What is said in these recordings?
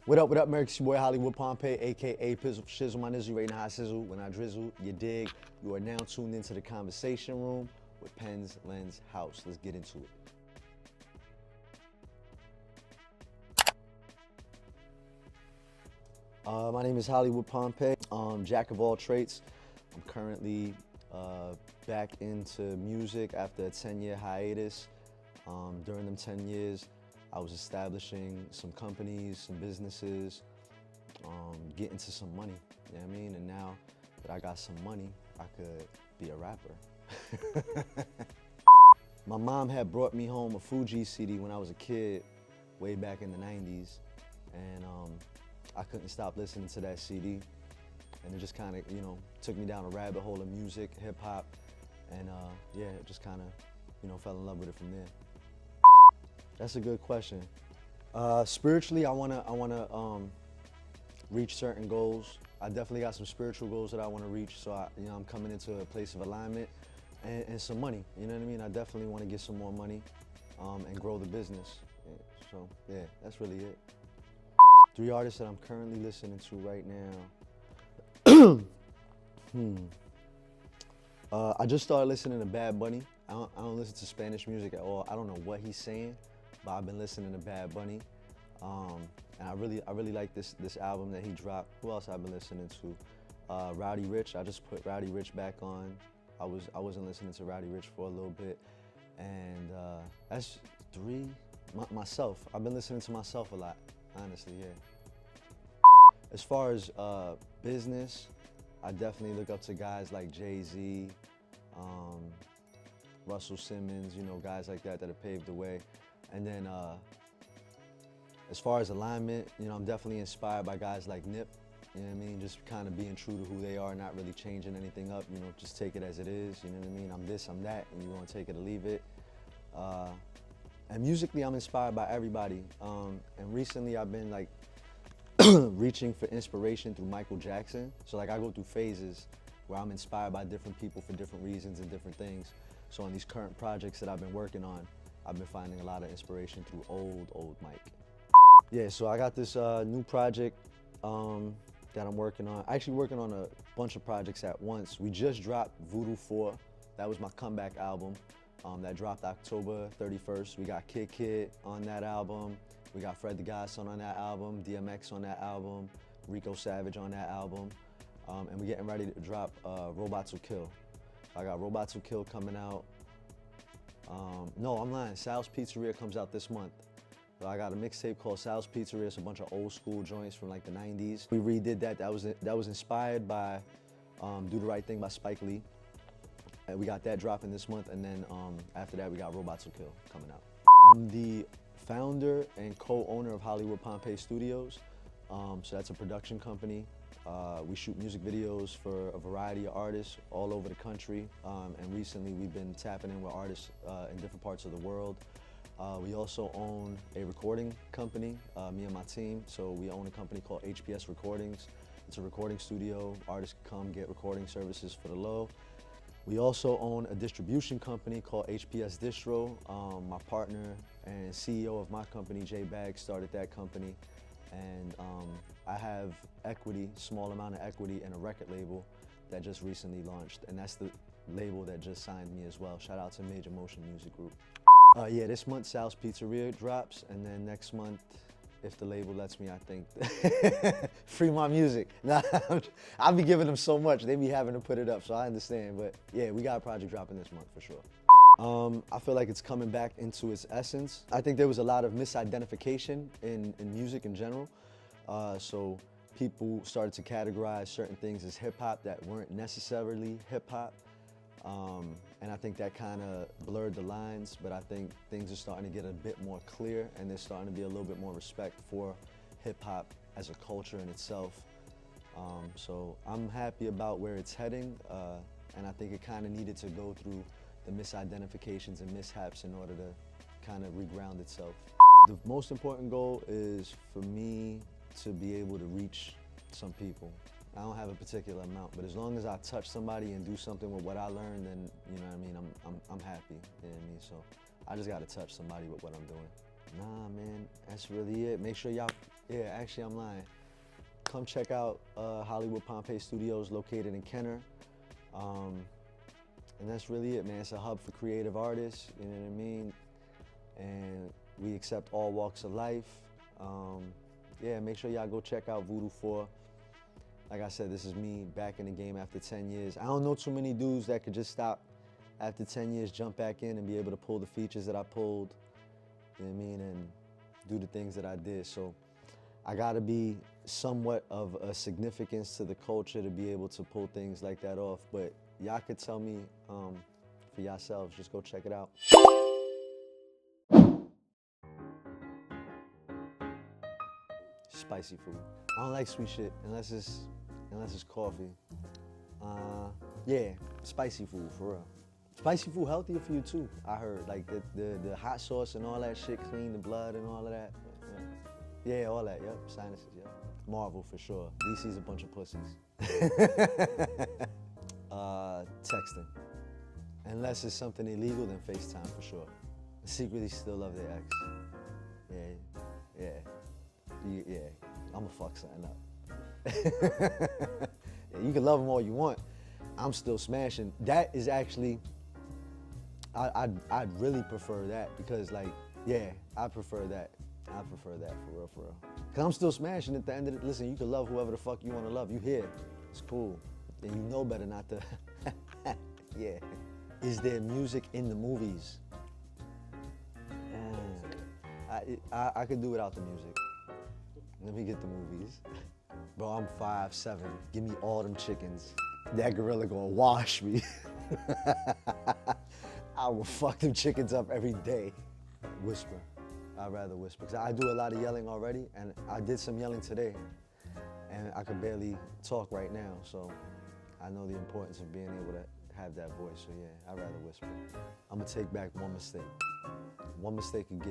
What up, Merc? It's your boy Hollywood Pompeii, aka Pizzle Shizzle. My nizzle, right now I sizzle. When I drizzle, you dig. You are now tuned into the conversation room with Pens, Lens, House. Let's get into it. My name is Hollywood Pompeii, jack of all trades. I'm currently back into music after a 10-year hiatus. During them 10 years, I was establishing some companies, some businesses, getting to some money, you know what I mean? And now that I got some money, I could be a rapper. My mom had brought me home a Fuji CD when I was a kid, way back in the 90s, and I couldn't stop listening to that CD, and it just kind of, took me down a rabbit hole of music, hip hop, and yeah, it just kind of, fell in love with it from there. That's a good question. Spiritually, I wanna reach certain goals. I definitely got some spiritual goals that I wanna reach, so I'm coming into a place of alignment and some money, you know what I mean? I definitely wanna get some more money and grow the business. So yeah, that's really it. 3 artists that I'm currently listening to right now. I just started listening to Bad Bunny. I don't listen to Spanish music at all. I don't know what he's saying, but I've been listening to Bad Bunny. And I really like this album that he dropped. Who else I've been listening to? Rowdy Rich. I just put Rowdy Rich back on. I wasn't listening to Rowdy Rich for a little bit. And that's 3. Myself. I've been listening to myself a lot, honestly, yeah. As far as business, I definitely look up to guys like Jay-Z, Russell Simmons, guys like that have paved the way. And then as far as alignment, I'm definitely inspired by guys like Nip, you know what I mean? Just kind of being true to who they are, not really changing anything up, just take it as it is, you know what I mean? I'm this, I'm that, and you're gonna take it or leave it. And musically, I'm inspired by everybody. And recently I've been like reaching for inspiration through Michael Jackson. So like I go through phases where I'm inspired by different people for different reasons and different things. So on these current projects that I've been working on, I've been finding a lot of inspiration through old Mike. Yeah, so I got this new project that I'm working on. Actually working on a bunch of projects at once. We just dropped Voodoo 4. That was my comeback album. That dropped October 31st. We got Kid on that album. We got Fred the Godson on that album, DMX on that album, Rico Savage on that album. And we're getting ready to drop Robots Will Kill. So I got Robots Will Kill coming out. No, I'm lying. Sal's Pizzeria comes out this month. So I got a mixtape called Sal's Pizzeria. It's a bunch of old school joints from like the 90s. We redid that. That was inspired by Do the Right Thing by Spike Lee. And we got that dropping this month, and then after that we got Robots Will Kill coming out. I'm the founder and co-owner of Hollywood Pompeii Studios. So that's a production company. We shoot music videos for a variety of artists all over the country. And recently we've been tapping in with artists in different parts of the world. We also own a recording company, me and my team. So we own a company called HPS Recordings. It's a recording studio. Artists can come get recording services for the low. We also own a distribution company called HPS Distro. My partner and CEO of my company, Jay Baggs, started that company. And I have equity, small amount of equity in a record label that just recently launched. And that's the label that just signed me as well. Shout out to Major Motion Music Group. Yeah, this month Sal's Pizzeria drops, and then next month, if the label lets me, I think, free my music. Nah, I'll be giving them so much, they be having to put it up, so I understand. But yeah, we got a project dropping this month for sure. I feel like it's coming back into its essence. I think there was a lot of misidentification in music in general. So people started to categorize certain things as hip hop that weren't necessarily hip hop. And I think that kind of blurred the lines, but I think things are starting to get a bit more clear, and there's starting to be a little bit more respect for hip-hop as a culture in itself. So I'm happy about where it's heading, and I think it kind of needed to go through the misidentifications and mishaps in order to kind of reground itself. The most important goal is for me to be able to reach some people. I don't have a particular amount, but as long as I touch somebody and do something with what I learned, then, you know what I mean, I'm happy, you know what I mean? So I just gotta touch somebody with what I'm doing. Nah, man, that's really it. Make sure y'all, yeah, actually I'm lying. Come check out Hollywood Pompeii Studios located in Kenner. And that's really it, man. It's a hub for creative artists, you know what I mean? And we accept all walks of life. Yeah, make sure y'all go check out Voodoo 4. Like I said, this is me back in the game after 10 years. I don't know too many dudes that could just stop after 10 years, jump back in and be able to pull the features that I pulled, you know what I mean, and do the things that I did. So I gotta be somewhat of a significance to the culture to be able to pull things like that off. But y'all could tell me for yourselves, just go check it out. Spicy food. I don't like sweet shit unless it's coffee. Yeah, spicy food for real. Spicy food healthier for you too, I heard. Like the hot sauce and all that shit clean the blood and all of that. Yeah, all that, yep, sinuses, yep. Marvel for sure. DC's a bunch of pussies. Texting. Unless it's something illegal, then FaceTime for sure. Secretly still love their ex. Yeah, I'ma fuck something up. Yeah, you can love them all you want. I'm still smashing. That is actually, I'd really prefer that because like, yeah, I prefer that. I prefer that for real, for real. Cause I'm still smashing at the end of it. Listen, you can love whoever the fuck you wanna love. You here, it's cool. And you know better not to, yeah. Is there music in the movies? I could do without the music. Let me get the movies. Bro, I'm 5'7". Give me all them chickens. That gorilla gonna wash me. I will fuck them chickens up every day. Whisper. I'd rather whisper. Because I do a lot of yelling already, and I did some yelling today. And I could barely talk right now, so I know the importance of being able to have that voice, so yeah, I'd rather whisper. I'm gonna take back one mistake. One mistake and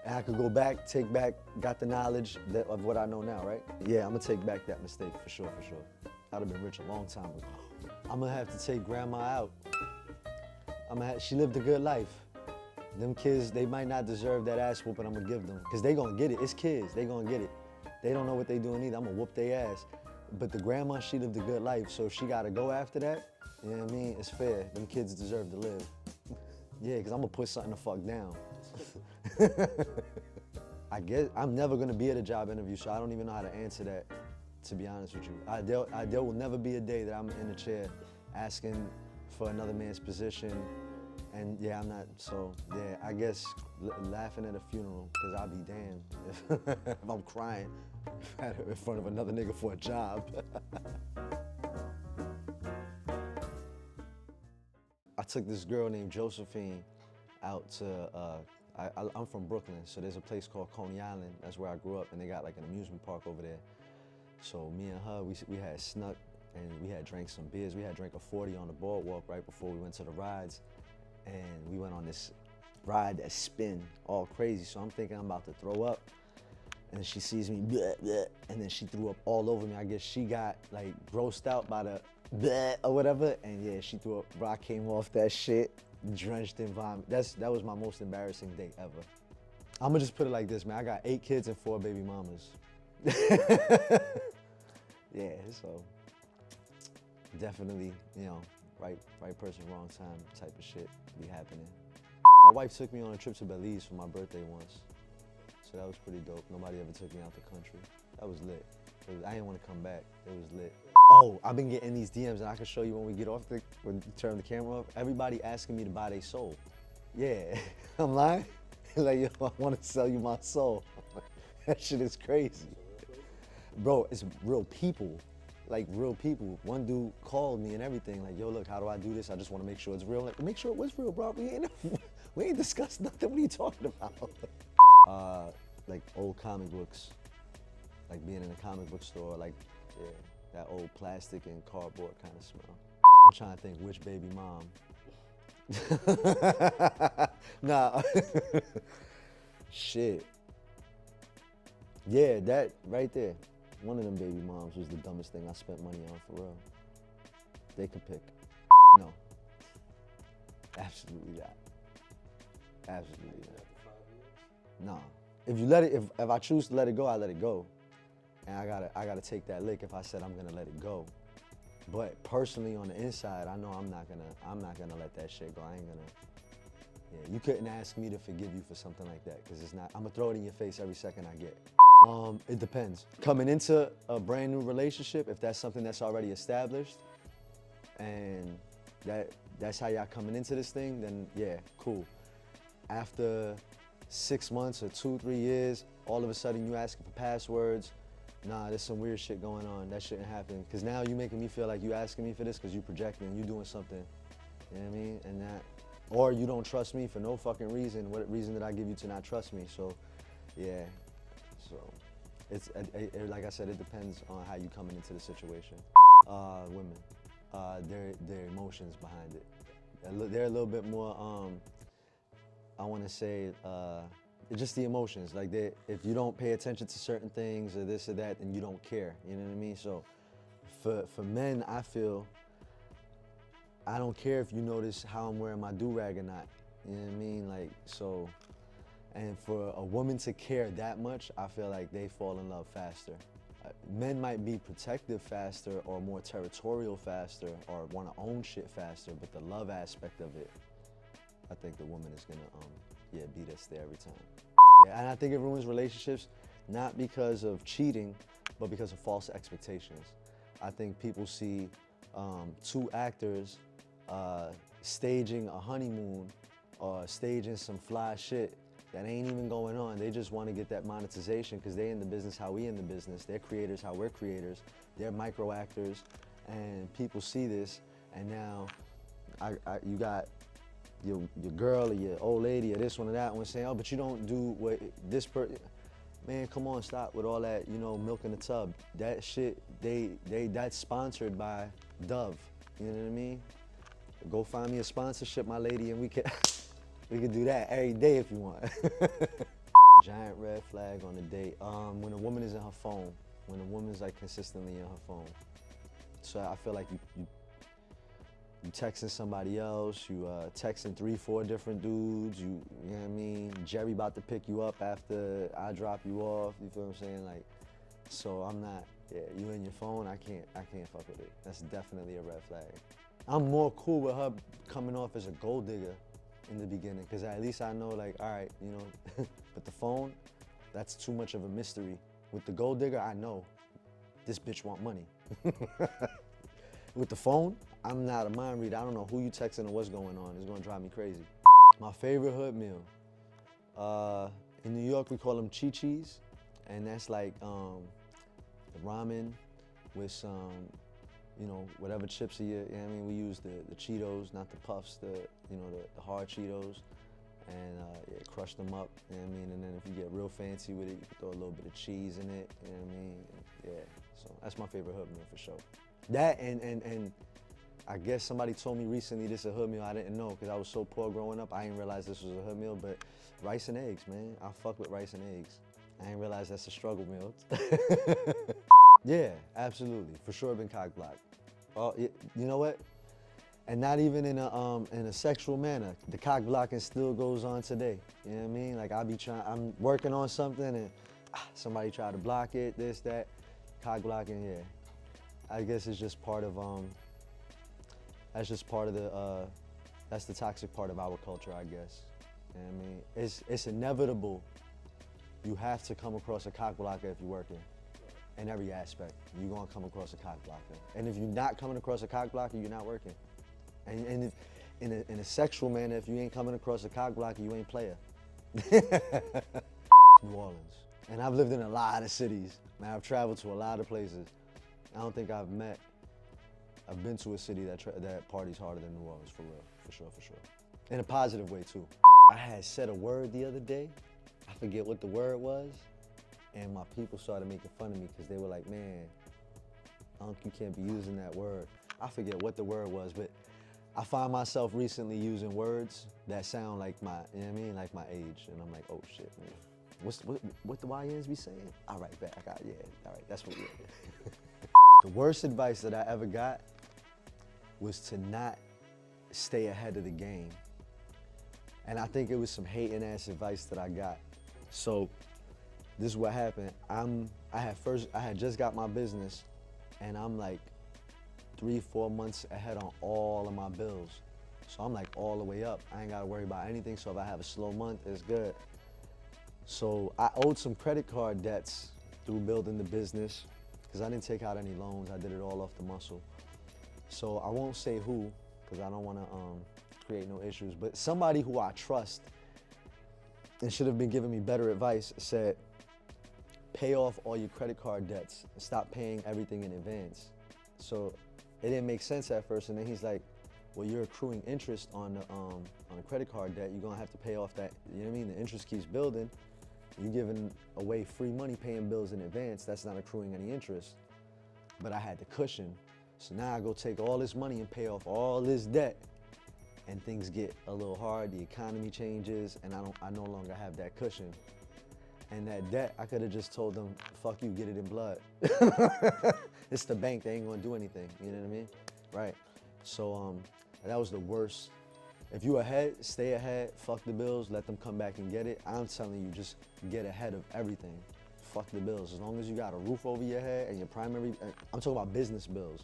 I could go back, take back, got the knowledge of what I know now, right? Yeah, I'm gonna take back that mistake for sure, for sure. I'd have been rich a long time ago. I'm gonna have to take grandma out. She lived a good life. Them kids, they might not deserve that ass whooping I'm gonna give them, because they gonna get it. It's kids, they gonna get it. They don't know what they doing either. I'm gonna whoop their ass. But the grandma, she lived a good life, so if she gotta go after that, you know what I mean? It's fair. Them kids deserve to live. Yeah, because I'm gonna put something the fuck down. I guess I'm never gonna be at a job interview, so I don't even know how to answer that, to be honest with you. There will never be a day that I'm in a chair asking for another man's position. And yeah, I'm not, so yeah, I guess laughing at a funeral, because I'll be damned if I'm crying in front of another nigga for a job. I took this girl named Josephine out to, I'm from Brooklyn, so there's a place called Coney Island. That's where I grew up, and they got like an amusement park over there. So me and her, we had snuck, and we had drank some beers. We had drank a 40 on the boardwalk right before we went to the rides. And we went on this ride that spin all crazy. So I'm thinking I'm about to throw up. And she sees me, bleh, bleh, and then she threw up all over me. I guess she got like grossed out by the bleh or whatever. And yeah, she threw up. Bro, I came off that shit, drenched in vomit. That was my most embarrassing day ever. I'm gonna just put it like this, man. I got 8 kids and 4 baby mamas. Yeah, so definitely, you know, right person, wrong time type of shit be happening. My wife took me on a trip to Belize for my birthday once. So that was pretty dope. Nobody ever took me out the country. That was lit. I didn't want to come back. It was lit. Oh, I've been getting these DMs, and I can show you when we get off when you turn the camera off. Everybody asking me to buy their soul. Yeah, I'm lying. Like, yo, I want to sell you my soul. That shit is crazy. Bro, it's real people. Like real people. One dude called me and everything, like, yo, look, how do I do this? I just want to make sure it's real. Like, make sure it was real, bro. We ain't discussed nothing. What are you talking about? Like old comic books. Like being in a comic book store, like, yeah, that old plastic and cardboard kind of smell. I'm trying to think which baby mom. Nah. Shit. Yeah, that right there. One of them baby moms was the dumbest thing I spent money on, for real. They could pick. No. Absolutely not. Absolutely not. nah. If you let it, if I choose to let it go, I let it go. And I gotta take that lick if I said I'm gonna let it go. But personally on the inside, I know I'm not gonna let that shit go. I ain't gonna, yeah, you couldn't ask me to forgive you for something like that, because it's not, I'm gonna throw it in your face every second I get. It depends. Coming into a brand new relationship, if that's something that's already established, and that's how y'all coming into this thing, then yeah, cool. After 6 months or 2-3 years, all of a sudden you asking for passwords, nah, there's some weird shit going on. That shouldn't happen. Because now you making me feel like you asking me for this because you projecting, you doing something, you know what I mean? And that, or you don't trust me for no fucking reason. What reason did I give you to not trust me? So, yeah, so it's, like I said, it depends on how you coming into the situation. Women, their emotions behind it. They're a little bit more, I want to say, just the emotions. Like, if you don't pay attention to certain things or this or that, then you don't care. You know what I mean? So, for men, I feel I don't care if you notice how I'm wearing my do-rag or not. You know what I mean? Like, so, and for a woman to care that much, I feel like they fall in love faster. Men might be protective faster or more territorial faster or want to own shit faster, but the love aspect of it, I think the woman is gonna, yeah, beat us there every time. Yeah, and I think it ruins relationships, not because of cheating, but because of false expectations. I think people see two actors staging a honeymoon or staging some fly shit that ain't even going on. They just want to get that monetization because they in the business how we in the business. They're creators how we're creators. They're micro actors, and people see this, and now you got your girl or your old lady or this one or that one saying, oh, but you don't do what this person. Man, come on, stop with all that, you know, milk in the tub. That shit, that's sponsored by Dove. You know what I mean? Go find me a sponsorship, my lady, and we can do that every day if you want. Giant red flag on a date. When a woman is in her phone, when a woman's like consistently in her phone. So I feel like you texting somebody else, you texting 3-4 different dudes, you know what I mean? Jerry about to pick you up after I drop you off, you feel what I'm saying? Like, so I'm not, yeah, you in your phone, I can't fuck with it. That's definitely a red flag. I'm more cool with her coming off as a gold digger in the beginning, because at least I know, like, all right, you know, but the phone, that's too much of a mystery. With the gold digger, I know this bitch want money. With the phone, I'm not a mind reader. I don't know who you texting or what's going on. It's gonna drive me crazy. My favorite hood meal. In New York, we call them chi-chis, and that's like ramen with some, you know, whatever chips are you know what I mean? We use the Cheetos, not the puffs, you know, the hard Cheetos, and yeah, crush them up, you know what I mean? And then if you get real fancy with it, you can throw a little bit of cheese in it, you know what I mean? Yeah, so that's my favorite hood meal for sure. That and I guess somebody told me recently this is a hood meal. I didn't know because I was so poor growing up. I didn't realize this was a hood meal, but rice and eggs, man. I fuck with rice and eggs. I didn't realize that's a struggle meal. Yeah, absolutely. For sure been cock blocked. Oh, you know what? And not even in a sexual manner. The cock blocking still goes on today. You know what I mean? Like I'm working on something and somebody try to block it, this, that. Cock blocking, yeah. I guess it's just part of, that's just part of that's the toxic part of our culture, I guess. You know what I mean? It's inevitable. You have to come across a cock blocker if you're working. In every aspect, you're gonna come across a cock blocker. And if you're not coming across a cock blocker, you're not working. And if, in a sexual manner, if you ain't coming across a cock blocker, you ain't player. New Orleans. And I've lived in a lot of cities. Man, I've traveled to a lot of places. I don't think I've been to a city that parties harder than New Orleans, for real, for sure, for sure. In a positive way, too. I had said a word the other day. I forget what the word was. And my people started making fun of me because they were like, man, Unc, you can't be using that word. I forget what the word was, but I find myself recently using words that sound like my, you know what I mean, like my age. And I'm like, oh shit, man. What the YNs be saying? All right, back, yeah, all right, that's what we did. The worst advice that I ever got was to not stay ahead of the game. And I think it was some hating ass advice that I got. So this is what happened. I had just got my business, and I'm like 3-4 months ahead on all of my bills. So I'm like all the way up. I ain't gotta worry about anything. So if I have a slow month, it's good. So I owed some credit card debts through building the business, because I didn't take out any loans. I did it all off the muscle. So I won't say who, because I don't want to create no issues. But somebody who I trust and should have been giving me better advice said, pay off all your credit card debts and stop paying everything in advance. So it didn't make sense at first. And then he's like, well, you're accruing interest on the credit card debt. You're gonna have to pay off that. You know what I mean? The interest keeps building. You're giving away free money paying bills in advance. That's not accruing any interest. But I had the cushion. So now I go take all this money and pay off all this debt, and things get a little hard. The economy changes, and I no longer have that cushion. And that debt, I could have just told them, fuck you, get it in blood. It's the bank, they ain't gonna do anything, you know what I mean? Right, so that was the worst. If you ahead, stay ahead, fuck the bills, let them come back and get it. I'm telling you, just get ahead of everything. Fuck the bills, as long as you got a roof over your head and your primary, I'm talking about business bills.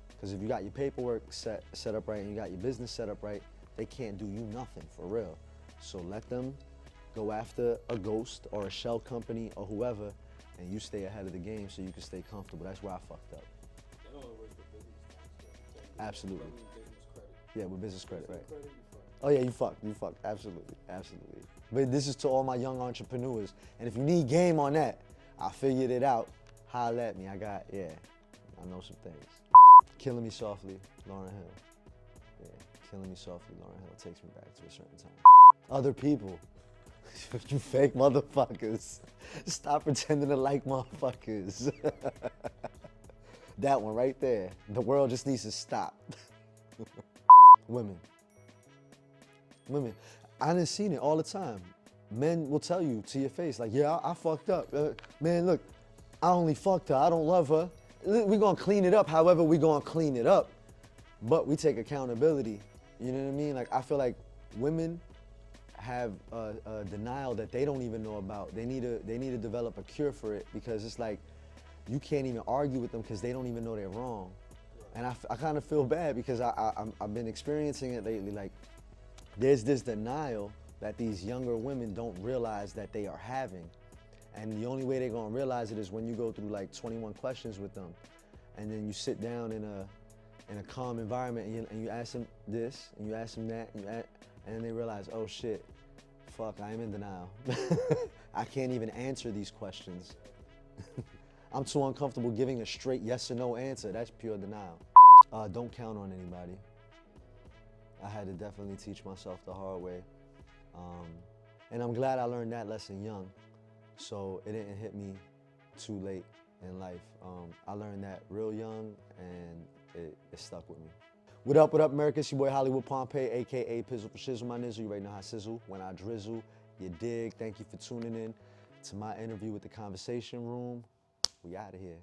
Because if you got your paperwork set up right and you got your business set up right, they can't do you nothing, for real. So let them go after a ghost or a shell company or whoever, and you stay ahead of the game so you can stay comfortable. That's where I fucked up. That only works for business tax, though. Absolutely. Business credit. Yeah, with business credit, right? Credit, you fuck. Oh yeah, you fuck, absolutely, absolutely. But this is to all my young entrepreneurs, and if you need game on that, I figured it out. Holla at me, I know some things. Killing Me Softly, Lauryn Hill. Yeah, Killing Me Softly, Lauryn Hill takes me back to a certain time. Other people, you fake motherfuckers, stop pretending to like motherfuckers. That one right there, the world just needs to stop. Women. I done seen it all the time. Men will tell you to your face, like, yeah, I fucked up. Man, look, I only fucked her, I don't love her. We're gonna clean it up however we gonna clean it up. But we take accountability, you know what I mean? Like, I feel like women have a denial that they don't even know about. They need to develop a cure for it, because it's like, you can't even argue with them because they don't even know they're wrong. And I kind of feel bad because I've been experiencing it lately. Like, there's this denial that these younger women don't realize that they are having. And the only way they're gonna realize it is when you go through like 21 questions with them. And then you sit down in a calm environment and you ask them this, and you ask them that, and then they realize, oh shit, fuck, I am in denial. I can't even answer these questions. I'm too uncomfortable giving a straight yes or no answer. That's pure denial. Don't count on anybody. I had to definitely teach myself the hard way. And I'm glad I learned that lesson young, so it didn't hit me too late in life. I learned that real young, and it stuck with me. What up, America? It's your boy Hollywood Pompeii, AKA Pizzle for Shizzle. My nizzle, you already know how I sizzle when I drizzle. You dig? Thank you for tuning in to my interview with The Conversation Room. We out of here.